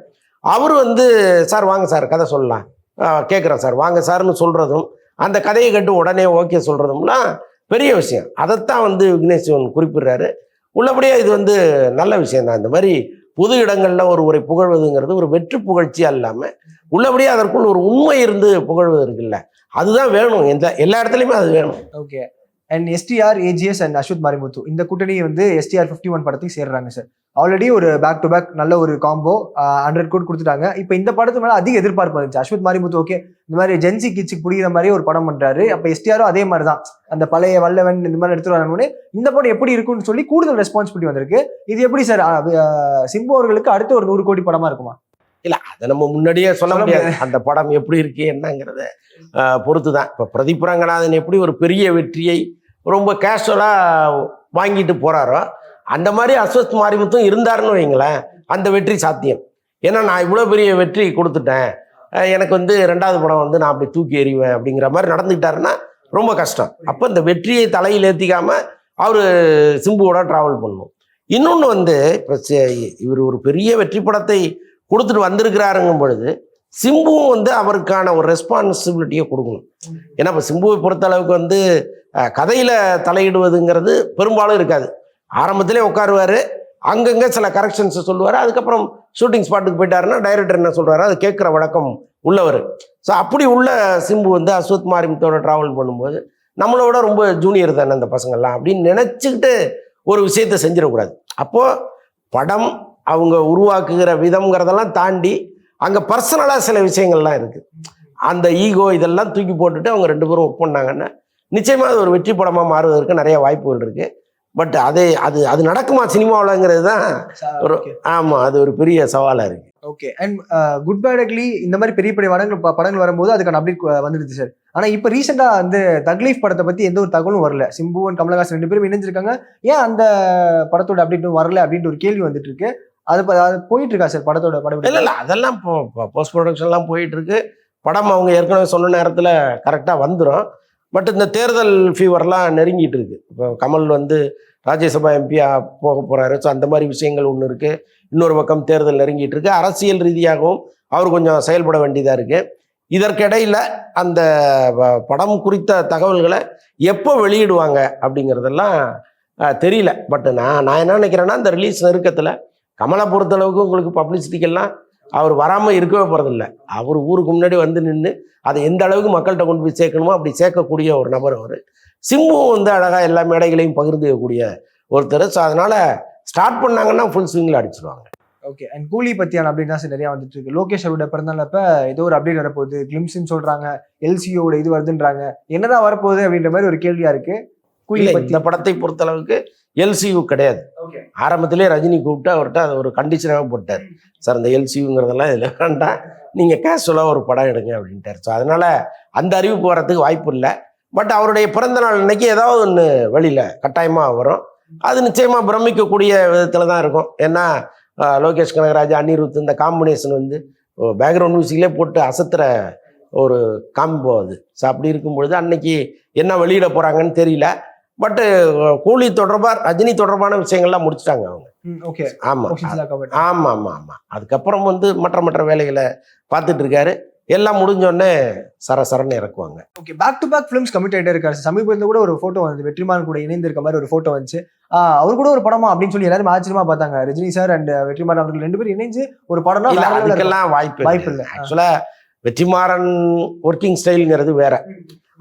அவர் வந்து சார் வாங்க சார் கதை சொல்லலாம், கேட்குறேன் சார் வாங்க சார்னு சொல்கிறதும், அந்த கதையை கேட்டு உடனே ஓகே சொல்கிறதும்லாம் பெரிய விஷயம். அதைத்தான் வந்து விக்னேஷ் சிவன் குறிப்பிடுறாரு. உள்ளபடியே இது வந்து நல்ல விஷயம் தான். இந்த மாதிரி பொது இடங்களில் ஒருவரை புகழ்வதுங்கிறது ஒரு வெற்று புகழ்ச்சியா இல்லாமல் உள்ளபடியே அதற்குள் ஒரு உண்மை இருந்து புகழ்வது இருக்குல்ல, அதுதான் வேணும். எல்லா இடத்துலையுமே அது வேணும். Okay. And STR, AGS and Ashwath Marimuthu இந்த கூட்டணி வந்து எஸ்டிஆர் 51 படத்துக்கு சேர்றாங்க சார். ஆல்ரெடி ஒரு பேக் டு பேக் நல்ல ஒரு காம்போ 100 கோடி கொடுத்துட்டாங்க. இப்போ இந்த படத்து மேலே அதிக எதிர்பார்ப்பு வந்துச்சு. அஸ்வத் மாரிமுத்து ஓகே இந்த மாதிரி ஜென்சி கிட்ஸுக்கு புரியுற மாதிரி ஒரு படம் பண்றாரு. அப்போ எஸ்டிஆரும் அதே மாதிரி தான் அந்த பழைய வல்லவன் இந்த மாதிரி எடுத்துட்டு வரணும்னு இந்த படம் எப்படி இருக்குன்னு சொல்லி கூடுதல் ரெஸ்பான்சிபிலிட்டி வந்திருக்கு. இது எப்படி சார் சிம்பு அவர்களுக்கு அடுத்த ஒரு 100 கோடி படமா இருக்குமா? இல்லை, அதை நம்ம முன்னாடியே சொல்ல முடியாது. அந்த படம் எப்படி இருக்கு என்னங்கிறத பொறுத்து தான். இப்போ பிரதீப் ரங்கநாதன் எப்படி ஒரு பெரிய வெற்றியை ரொம்ப கேஷுவலாக வாங்கிட்டு போகிறாரோ அந்த மாதிரி அஸ்வத் மாரிமுத்தும் இருந்தாருன்னு வைங்களேன், அந்த வெற்றி சாத்தியம். ஏன்னா நான் இவ்வளோ பெரிய வெற்றி கொடுத்துட்டேன், எனக்கு வந்து 2வது படம் வந்து நான் அப்படி தூக்கி எறிவேன் அப்படிங்கிற மாதிரி நடந்துக்கிட்டாருன்னா ரொம்ப கஷ்டம். அப்போ இந்த வெற்றியை தலையில் ஏற்றிக்காமல் அவர் சிம்புவோட ட்ராவல் பண்ணணும். இன்னொன்று வந்து இப்போ இவர் ஒரு பெரிய வெற்றி படத்தை கொடுத்துட்டு வந்திருக்கிறாருங்கும் பொழுது சிம்புவும் வந்து அவருக்கான ஒரு ரெஸ்பான்சிபிலிட்டியை கொடுக்கணும். ஏன்னா இப்போ சிம்புவை பொறுத்த அளவுக்கு வந்து கதையில் தலையிடுவதுங்கிறது பெரும்பாலும் இருக்காது. ஆரம்பத்திலே உட்காருவார், அங்கங்கே சில கரெக்ஷன்ஸை சொல்லுவார், அதுக்கப்புறம் ஷூட்டிங் ஸ்பாட்டுக்கு போயிட்டாருன்னா டைரக்டர் என்ன சொல்கிறாரு அது கேட்குற வழக்கம் உள்ளவர். ஸோ அப்படி உள்ள சிம்பு வந்து அஸ்வத் மாரிமுத்தோட ட்ராவல் பண்ணும்போது நம்மளோட ரொம்ப ஜூனியர் தானே அந்த பசங்கள்லாம் அப்படின்னு நினச்சிக்கிட்டு ஒரு விஷயத்தை செஞ்சிடக்கூடாது. அப்போது படம் அவங்க உருவாக்குகிற விதம்ங்கிறதெல்லாம் தாண்டி அங்கே பர்சனலாக சில விஷயங்கள்லாம் இருக்குது. அந்த ஈகோ இதெல்லாம் தூக்கி போட்டுட்டு அவங்க 2 பேரும் ஒர்க் பண்ணாங்கன்னா நிச்சயமாக அது ஒரு வெற்றி படமாக மாறுவதற்கு நிறைய வாய்ப்புகள் இருக்குது. பட் அது நடக்குமா சினிமாவிலங்கிறது தான் ஒரு ஆமாம், அது ஒரு பெரிய சவாலாக இருக்குது. Okay. And good bad ugly இந்த மாதிரி பெரிய பெரிய படங்கள் வரும்போது அதுக்கான அப்டேட் வந்துடுது சார். ஆனால் இப்போ ரீசெண்டாக வந்து தக்லீஃப் படத்தை பற்றி எந்த ஒரு தகவலும் வரல. சிம்பு அண்ட் கமலஹாசன் 2 பேரும் இணைஞ்சிருக்காங்க, ஏன் அந்த படத்தோட அப்டேட்டும் வரல அப்படின்ற ஒரு கேள்வி வந்துட்டு இருக்கு. அது போயிட்டு இருக்கா சார் படத்தோட படம்? இல்லை அதெல்லாம் போஸ்ட் ப்ரொடக்ஷன்லாம் போயிட்டு இருக்கு. படம் அவங்க ஏற்கனவே சொன்ன நேரத்தில் கரெக்டாக வந்துடும். பட் இந்த தேர்தல் ஃபீவர்லாம் நெருங்கிட்டு இருக்கு. இப்போ கமல் வந்து ராஜ்யசபா எம்பியாக போக போகிறாரு. ஸோ அந்த மாதிரி விஷயங்கள் ஒன்று இருக்குது. இன்னொரு பக்கம் தேர்தல் நெருங்கிட்டு இருக்கு. அரசியல் ரீதியாகவும் அவர் கொஞ்சம் செயல்பட வேண்டியதாக இருக்குது. இதற்கிடையில் அந்த படம் குறித்த தகவல்களை எப்போ வெளியிடுவாங்க அப்படிங்கிறதெல்லாம் தெரியல. பட் நான் என்ன நினைக்கிறேன்னா இந்த ரிலீஸ் நெருக்கத்தில் கமலை பொறுத்தளவுக்கு உங்களுக்கு பப்ளிசிட்டிக்கெல்லாம் அவர் வராமல் இருக்கவே போகிறதில்ல. அவர் ஊருக்கு முன்னாடி வந்து நின்று அதை எந்த அளவுக்கு மக்கள்கிட்ட கொண்டு போய் சேர்க்கணுமோ அப்படி சேர்க்கக்கூடிய ஒரு நபர் அவர். சிம்புவும் வந்து அழகாக எல்லா மேடைகளையும் பகிர்ந்துக்கக்கூடிய ஒருத்தர். ஸோ அதனால் ஸ்டார்ட் பண்ணாங்கன்னா ஃபுல் ஸ்விங்கில் அடிச்சிருவாங்க. ஓகே. அண்ட் கூலி பற்றியான அப்டேட் தான் சார் நிறையா வந்துட்டு இருக்கு. லோகேஷ் அவரோட பிறந்தநாளப்ப ஏதோ ஒரு அப்டேட் வரப்போகுது, கிளிம்ஸ்ன்னு சொல்கிறாங்க, எல்சிஓட இது வருதுன்றாங்க. என்னதான் வரப்போகுது அப்படின்ற மாதிரி ஒரு கேள்வியாக இருக்குது. கூலி இந்த படத்தை பொறுத்தளவுக்கு எல்சியூ கிடையாது. ஆரம்பத்திலே ரஜினி கூப்பிட்டு அவர்கிட்ட அதை ஒரு கண்டிஷனாக போட்டார். சார் இந்த எல்சியூங்கிறதெல்லாம் இதில் வேண்டாம், நீங்கள் கேஷுவலாக ஒரு படம் எடுங்க அப்படின்ட்டார். ஸோ அதனால் அந்த அறிவிப்பு வரத்துக்கு வாய்ப்பு இல்லை. பட் அவருடைய பிறந்த நாள் அன்னைக்கு ஏதாவது ஒன்று வெளியில் கட்டாயமாக வரும். அது நிச்சயமாக பிரமிக்கக்கூடிய விதத்தில் தான் இருக்கும். ஏன்னா லோகேஷ் கனகராஜ், அனிருத் இந்த காம்பினேஷன் வந்து பேக்ரவுண்ட் மியூசிக்லேயே போட்டு அசத்துற ஒரு காம்போ அது. ஸோ அப்படி இருக்கும்பொழுது அன்னைக்கு என்ன வெளியிட போகிறாங்கன்னு தெரியல. பட்டு கூலி தொடர்பாக ரஜினி தொடர்பான விஷயங்கள்லாம் முடிச்சுட்டாங்க அவங்க. ஓகே. ஆமாம் ஆமாம் ஆமாம் ஆமாம். அதுக்கப்புறம் வந்து மற்ற வேலைகளை பார்த்துட்டு இருக்காரு. எல்லாம் முடிஞ்சோடனே சரசரன்னு இறக்குவாங்க. Okay. Back to back films commit ஆகிட்டே இருக்காரு. சமீபத்தில் கூட ஒரு ஃபோட்டோ வந்து வெற்றிமாறன் கூட இணைந்து இருக்க மாதிரி ஒரு ஃபோட்டோ வந்துச்சு. அவர் கூட ஒரு படமா அப்படின்னு சொல்லி எல்லாரும் ஆச்சரியமா பார்த்தாங்க. ரஜினி சார் அண்ட் வெற்றிமாறன் அவர்கள் 2 பேரும் இணைஞ்சு ஒரு படம்னா அதுக்கெல்லாம் வாய்ப்பு இல்லை. ஆக்சுவலாக வெற்றிமாறன் ஒர்க்கிங் ஸ்டைலுங்கிறது வேற.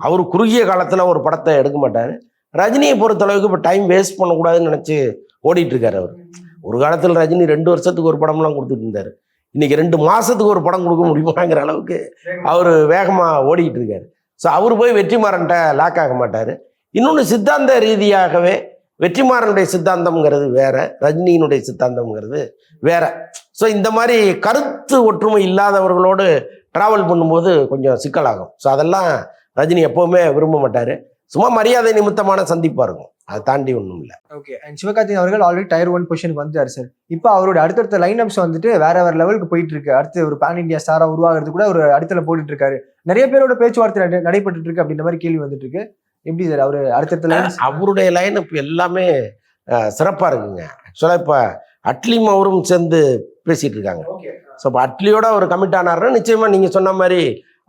அவர் குறுகிய காலத்தில் ஒரு படத்தை எடுக்க மாட்டார். ரஜினியை பொறுத்தளவுக்கு இப்போ டைம் வேஸ்ட் பண்ணக்கூடாதுன்னு நினச்சி ஓடிட்டு இருக்காரு அவர். ஒரு காலத்தில் ரஜினி 2 வருஷத்துக்கு ஒரு படம்லாம் கொடுத்துட்டு இருந்தார். இன்னைக்கு 2 மாசத்துக்கு ஒரு படம் கொடுக்க முடியுமாங்கிற அளவுக்கு அவர் வேகமாக ஓடிக்கிட்டு இருக்காரு. ஸோ அவர் போய் வெற்றிமாறன்ட்ட லாக் ஆக மாட்டார். இன்னொன்று சித்தாந்த ரீதியாகவே வெற்றிமாறனுடைய சித்தாந்தம்ங்கிறது வேற, ரஜினியினுடைய சித்தாந்தம்ங்கிறது வேற. ஸோ இந்த மாதிரி கருத்து ஒற்றுமை இல்லாதவர்களோடு ட்ராவல் பண்ணும்போது கொஞ்சம் சிக்கலாகும். ஸோ அதெல்லாம் ரஜினி எப்போவுமே விரும்ப மாட்டார். சும்மா மரியாதை நிமித்தமான சந்திப்பாக இருக்கும், அதை தாண்டி ஒன்றும் இல்லை. ஓகே. அண்ட் சிவகார்த்திகேயன் அவர்கள் ஆல்ரெடி Tier 1 பொசிஷனுக்கு வந்துட்டார் சார். இப்போ அவருடைய அடுத்தடுத்த லைன் அப்ஸ் வந்துட்டு வேற லெவலுக்கு போயிட்டு இருக்கு. அடுத்து ஒரு பேன் இந்தியா ஸ்டாரா உருவாகிறது கூட ஒரு அடுத்தல போட்டுட்டு இருக்காரு. நிறைய பேரோட பேச்சுவார்த்தை நடைபெற்று இருக்கு அப்படின்ற மாதிரி கேள்வி வந்துட்டு இருக்கு. எப்படி சார் அவரு அடுத்தடுத்த லைன்? அவருடைய லைன் அப் எல்லாமே சிறப்பாக இருக்குங்க. ஆக்சுவலாக இப்போ அட்லியும் அவரும் சேர்ந்து பேசிட்டு இருக்காங்க. ஸோ இப்போ அட்லியோட ஒரு கமிட் ஆனாருன்னா நிச்சயமா நீங்க சொன்ன மாதிரி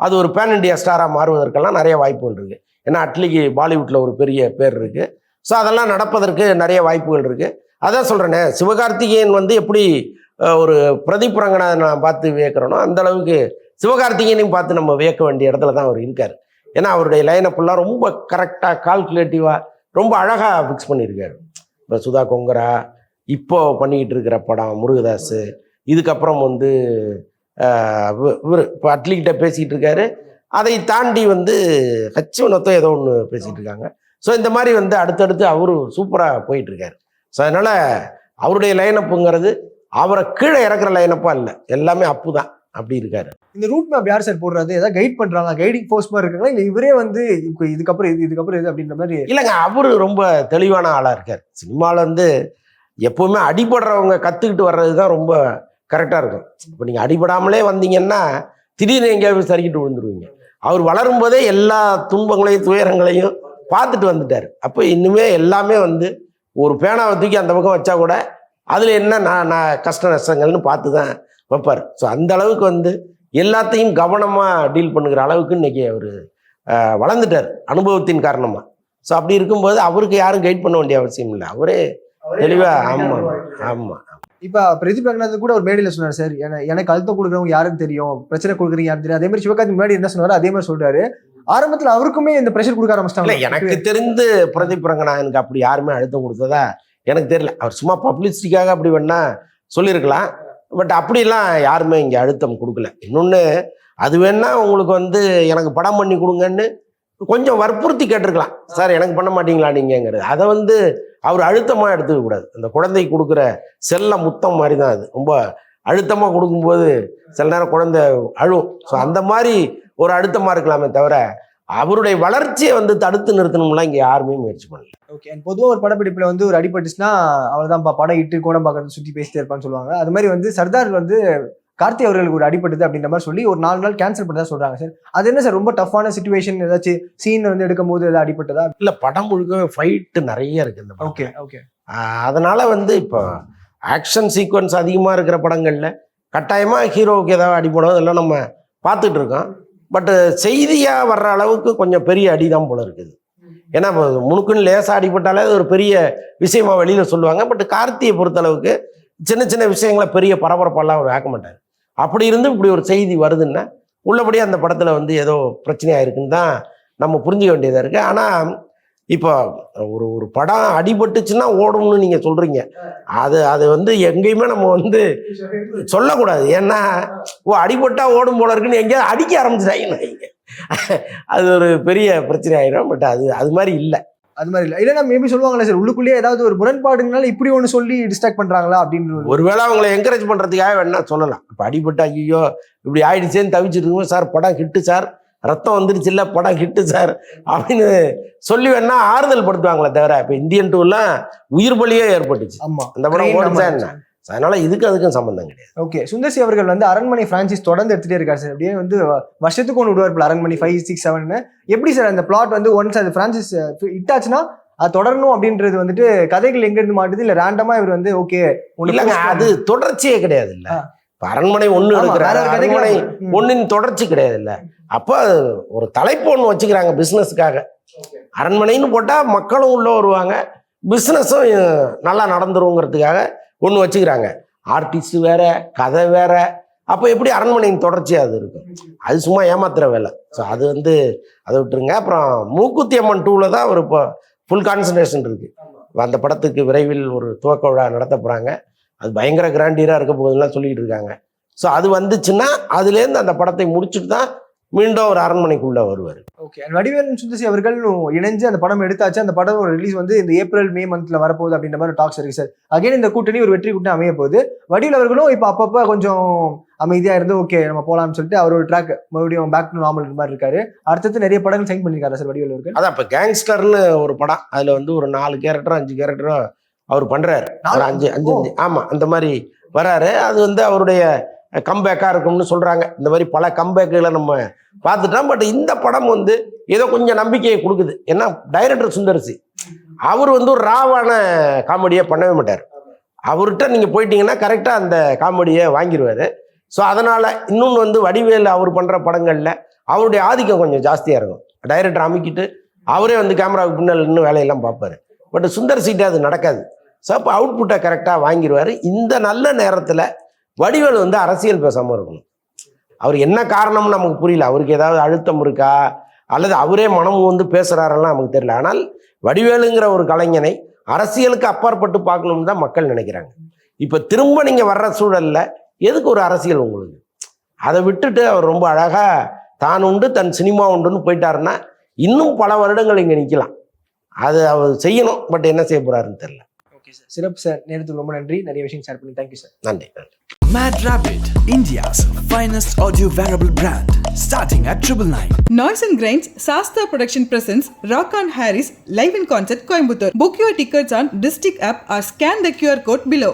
அது ஒரு பேன் இண்டியா ஸ்டாரா மாறுவதற்கெல்லாம் நிறைய வாய்ப்புகள் இருக்கு. ஏன்னா அட்லிக்கு பாலிவுட்ல ஒரு பெரிய பேர் இருக்கு. ஸோ அதெல்லாம் நடப்பதற்கு நிறைய வாய்ப்புகள் இருக்கு. அதான் சொல்றேனே, சிவகார்த்திகேயன் வந்து எப்படி ஒரு பிரதீப் ரங்கநாதன் நான் பார்த்து வியக்கிறோனோ அந்த அளவுக்கு சிவகார்த்திகேயனையும் பார்த்து நம்ம வியக்க வேண்டிய இடத்துல தான் அவர் இருக்காரு. ஏன்னா அவருடைய லைனப்பெல்லாம் ரொம்ப கரெக்டாக கால்குலேட்டிவாக ரொம்ப அழகாக ஃபிக்ஸ் பண்ணியிருக்காரு. இப்போ சுதா கொங்கரா, இப்போ பண்ணிக்கிட்டு இருக்கிற படம் முருகதாஸ், இதுக்கப்புறம் வந்து இவர் இப்போ அட்லிக்கிட்ட பேசிக்கிட்டு இருக்காரு. அதை தாண்டி வந்து ஹச்சுவனத்தோ ஏதோ ஒன்று பேசிகிட்டு இருக்காங்க. ஸோ இந்த மாதிரி வந்து அடுத்தடுத்து அவரு சூப்பராக போயிட்டு இருக்காரு. ஸோ அதனால் அவருடைய லைனப்புங்கிறது அவரை கீழே இறக்குற லைனப்பா இல்லை, எல்லாமே அப்பு தான், அப்படி இருக்காரு. இந்த ரூட் மேப் யார் சார் போடுறது? ஏதாவது கைட் பண்றாங்க, கைடிங் ஃபோர்ஸ் மாதிரி இருக்காங்களா, இல்லை இவரே வந்து இதுக்கப்புறம் இது அப்படின்ற மாதிரி? இல்லைங்க, அவரு ரொம்ப தெளிவான ஆளாக இருக்கார். சினிமாவில் வந்து எப்பவுமே அடிபடுறவங்க கற்றுக்கிட்டு வர்றது தான் ரொம்ப கரெக்டாக இருக்கும். இப்போ நீங்கள் அடிபடாமலே வந்தீங்கன்னா திடீர்னு எங்கேயாவது சரிக்கிட்டு விழுந்துருவீங்க. அவர் வளரும் போதே எல்லா துன்பங்களையும் துயரங்களையும் பார்த்துட்டு வந்துட்டார். அப்போ இன்னுமே எல்லாமே வந்து ஒரு பேனாவை தூக்கி அந்த பக்கம் வச்சா கூட அதில் என்ன நான் கஷ்ட நஷ்டங்கள்னு பார்த்து தான் வைப்பார். ஸோ அந்த அளவுக்கு வந்து எல்லாத்தையும் கவனமாக டீல் பண்ணுகிற அளவுக்கு இன்னைக்கு அவர் வளர்ந்துட்டார் அனுபவத்தின் காரணமாக. ஸோ அப்படி இருக்கும்போது அவருக்கு யாரும் கைட் பண்ண வேண்டிய அவசியம் இல்லை, அவரே தெளிவாக. ஆமாம் ஆமாம். இப்போ பிரதீப் ரங்கநாதன் கூட ஒரு மேடையில் சொன்னார், சார் எனக்கு அழுத்தம் கொடுக்குறவங்க யாருன்னு தெரியும், பிரச்சனை கொடுக்குறீங்க யாரும் தெரியும். அதே மாதிரி சிவகார்த்திக் முன்னாடி என்ன சொன்னார் அதே மாதிரி சொல்றாரு. ஆரம்பத்தில் அவருக்குமே இந்த பிரஷர் கொடுக்க ஆரம்பிச்சிட்டாங்க. எனக்கு தெரிந்து பிரதீப் ரங்கநாதனுக்கு அப்படி யாருமே அழுத்தம் கொடுத்ததா எனக்கு தெரியல. அவர் சும்மா பப்ளிசிட்டிக்காக அப்படி வேணா சொல்லியிருக்கலாம். பட் அப்படிலாம் யாருமே இங்கே அழுத்தம் கொடுக்கல. இன்னொன்று, அது வேணா உங்களுக்கு வந்து எனக்கு படம் பண்ணி கொடுங்கன்னு கொஞ்சம் வற்புறுத்தி கேட்டிருக்கலாம், சார் எனக்கு பண்ண மாட்டீங்களா நீங்கிறது. அதை வந்து அவர் அழுத்தமாக எடுத்துக்க கூடாது. அந்த குழந்தைக்கு கொடுக்குற செல்ல முத்தம் மாதிரி தான் அது. ரொம்ப அழுத்தமாக கொடுக்கும்போது சில நேரம் குழந்தை அழும். ஸோ அந்த மாதிரி ஒரு அழுத்தமாக இருக்கலாமே தவிர அவருடைய வளர்ச்சியை வந்து தடுத்து நிறுத்தணும்லாம் இங்கே யாருமே முயற்சி பண்ணல. ஓகே. பொதுவாக ஒரு படப்பிடிப்பில் வந்து ஒரு அடிபட்டுச்சுன்னா அவ்வளோதான், படம் இட்டு கோடம் பார்க்கறது சுற்றி பேசிட்டே இருப்பான்னு சொல்லுவாங்க. அது மாதிரி வந்து சர்தார் வந்து கார்த்தி அவர்களுக்கு ஒரு அடிபட்டது அப்படின்ற மாதிரி சொல்லி ஒரு 4 நாள் கேன்சல் பண்ணதா சொல்றாங்க சார். அது என்ன சார் ரொம்ப டஃப்பான சிச்சுவேஷன்? ஏதாச்சும் சீன் வந்து எடுக்கும் போது ஏதாவது அடிபட்டதா? இல்லை, படம் முழுக்க ஃபைட்டு நிறைய இருக்கு இந்த படம். Okay okay. அதனால வந்து இப்போ ஆக்ஷன் சீக்வன்ஸ் அதிகமாக இருக்கிற படங்கள்ல கட்டாயமாக ஹீரோவுக்கு ஏதாவது அடிபடும், இதெல்லாம் நம்ம பார்த்துட்டு இருக்கோம். பட் செய்தியாக வர்ற அளவுக்கு கொஞ்சம் பெரிய அடி தான் போல இருக்குது. ஏன்னா முனுக்குன்னு லேசாக அடிபட்டாலே அது ஒரு பெரிய விஷயமா வெளியில் சொல்லுவாங்க. பட் கார்த்தியை பொறுத்த அளவுக்கு சின்ன சின்ன விஷயங்களை பெரிய பரபரப்பெல்லாம் அவர் ஆக்க மாட்டார். அப்படி இருந்து இப்படி ஒரு செய்தி வருதுன்னா உள்ளபடியே அந்த படத்தில் வந்து ஏதோ பிரச்சனையாக இருக்குன்னு தான் நம்ம புரிஞ்சுக்க வேண்டியதாக இருக்குது. ஆனால் இப்போ ஒரு படம் அடிபட்டுச்சுன்னா ஓடும்னு நீங்கள் சொல்கிறீங்க. அது வந்து எங்கேயுமே நம்ம வந்து சொல்லக்கூடாது. ஏன்னா அடிபட்டா ஓடும் போல இருக்குன்னு எங்கேயாவது அடிக்க ஆரம்பிச்சிட்டாங்க, அது ஒரு பெரிய பிரச்சனை ஆயிடும். பட் அது மாதிரி இல்லை. அது மாதிரி இல்லை. இல்லைன்னா மேபி சொல்லுவாங்களே சார், உள்ளுக்குள்ளேயே ஏதாவது ஒரு முரண்பாடுனால இப்படி ஒன்று சொல்லி டிஸ்ட்ராக்ட் பண்ணுறாங்களா அப்படின்னு. ஒருவேளை அவங்களை என்கரேஜ் பண்ணுறதுக்காக வேணா சொல்லலாம். இப்போ அடிபட்டு ஐயோ இப்படி ஆயிடுச்சேன்னு தவிச்சிட்டு இருக்கோம், சார் படம் ஹிட்டு சார், ரத்தம் வந்துருச்சு இல்லை படம் ஹிட்டு சார் அப்படின்னு சொல்லி வேணா ஆறுதல் படுத்துவாங்களே தவிர இப்போ இந்தியன் 2லாம் உயிர் பலியே ஏற்பட்டுச்சு. ஆமாம், அந்த படம் ஓடிச்சா என்ன? அதனால அதுக்கும் சம்பந்தம் கிடையாது. ஓகே. சுந்தர்சி அவர்கள் வந்து அரண்மனை பிரான்சைஸ் தொடர்ந்து எடுத்துட்டே இருக்காரு சார். அப்படியே வந்து வருஷத்துக்கு ஒன்று விடுவார் அரண்மனை 5, 6, 7. எப்படி சார் அந்த பிளாட் வந்து ஒன்ஸ் அது பிரான்சைஸ் ஹிட் ஆச்சுன்னா அது தொடரணும் அப்படின்றது வந்துட்டு கதைகள் எங்க இருந்து மாட்டுது, இல்ல ரேண்டமா இவர் வந்து ஓகே இல்லைங்க, அது தொடர்ச்சியே கிடையாது. இல்ல இப்ப அரண்மனை 1 எடுக்கிறாரு, அரண்மனை 1 தொடர்ச்சி கிடையாது. இல்ல அப்ப ஒரு தலைப்பு ஒன்று வச்சுக்கிறாங்க பிசினஸ்க்காக. அரண்மனைன்னு போட்டா மக்களும் உள்ள வருவாங்க, பிசினஸும் நல்லா நடந்துருங்கிறதுக்காக ஒன்று வச்சுக்கிறாங்க. ஆர்டிஸ்ட் வேற, கதை வேற. அப்போ எப்படி அரண்மனையின் தொடர்ச்சியாக அது இருக்கும்? அது சும்மா ஏமாத்துற வேலை. ஸோ அது வந்து அதை விட்டுருங்க. அப்புறம் மூக்குத்தி அம்மன் 2ல தான் ஒரு இப்போ ஃபுல் கான்சன்ட்ரேஷன் இருக்கு. அந்த படத்துக்கு விரைவில் ஒரு துவக்க விழா நடத்த போகிறாங்க. அது பயங்கர கிராண்டியராக இருக்க போகுதுலாம் சொல்லிட்டு இருக்காங்க. ஸோ அது வந்துச்சுன்னா அதுலேருந்து அந்த படத்தை முடிச்சுட்டு தான் மீண்டும் ஒரு அரண்மனைக்குள்ள வருவார். ஓகே. வடிவேலன் சுந்தர்சி அவர்கள் இணைஞ்சு அந்த படம் எடுத்தாச்சு. அந்த படம் ரிலீஸ் வந்து இந்த ஏப்ரல் மே மந்த்ல வரப்போகுது அப்படின்ற மாதிரி டாக்ஸ் இருக்கு சார். அகைன் இந்த கூட்டணி ஒரு வெற்றி கூட்டணி அமைய போகுது. வடிவேல் அவர்களும் இப்போ அப்பப்போ கொஞ்சம் அமைதியா இருந்து ஓகே நம்ம போலாம்னு சொல்லிட்டு அவர் ஒரு ட்ராக் மறுபடியும் பேக் டு நார்மல் மாதிரி இருக்காரு. அடுத்தது நிறைய படங்கள் சைன் பண்ணிருக்காரு சார் வடிவேல் அவர்கள். அதான் இப்போ கேங்ஸ்டர்னு ஒரு படம், அதுல வந்து ஒரு 4 கேரக்டரோ 5 கேரக்டரோ அவர் பண்றாரு. ஒரு 5 ஆமா அந்த மாதிரி வராரு. அது வந்து அவருடைய கம்பேக்காக இருக்கும்னு சொல்கிறாங்க. இந்த மாதிரி பல கம்பேக்குகளை நம்ம பார்த்துட்டோம். பட் இந்த படம் வந்து ஏதோ கொஞ்சம் நம்பிக்கையை கொடுக்குது. ஏன்னா டைரக்டர் சுந்தர்சி அவர் வந்து ஒரு ராவான காமெடியை பண்ணவே மாட்டார். அவர்கிட்ட நீங்கள் போயிட்டீங்கன்னா கரெக்டாக அந்த காமெடியை வாங்கிடுவார். ஸோ அதனால் இன்னொன்று வந்து வடிவேலு அவர் பண்ணுற படங்களில் அவருடைய ஆதிக்கம் கொஞ்சம் ஜாஸ்தியாக இருக்கும். டைரக்டர் அமைக்கிட்டு அவரே வந்து கேமராவுக்கு பின்னால் இன்னும் வேலையெல்லாம் பார்ப்பார். பட் சுந்தர் சீட்டை அது நடக்காது. ஸோ அப்போ அவுட்புட்டை கரெக்டாக வாங்கிடுவார். இந்த நல்ல நேரத்தில் வடிவேலு வந்து அரசியல் பேசாமல் இருக்கணும். அவர் என்ன காரணம்னு நமக்கு புரியல. அவருக்கு ஏதாவது அழுத்தம் இருக்கா அல்லது அவரே மனமும் வந்து பேசுகிறாரெல்லாம் நமக்கு தெரியல. ஆனால் வடிவேலுங்கிற ஒரு கலைஞனை அரசியலுக்கு அப்பாற்பட்டு பார்க்கணும்னு தான் மக்கள் நினைக்கிறாங்க. இப்போ திரும்ப நீங்கள் வர்ற சூழலில் எதுக்கு ஒரு அரசியல் உங்களுக்கு? அதை விட்டுட்டு அவர் ரொம்ப அழகாக தான் உண்டு தன் சினிமா உண்டுன்னு போயிட்டாருன்னா இன்னும் பல வருடங்கள் இங்கே நிற்கலாம். அது அவர் செய்யணும். பட் என்ன செய்ய போகிறாருன்னு தெரியல. ஓகே சார், சிறப்பு சார். நேரத்துக்கு ரொம்ப நன்றி. நிறைய விஷயம் ஷேர் பண்ணி தேங்க்யூ சார். நன்றி. Mad Rabbit, India's finest audio wearable brand, starting at 999. Noise and Grinds, Sasta Production presents Rock on Harris live in concert Coimbatore. Book your tickets on District app or scan the QR code below.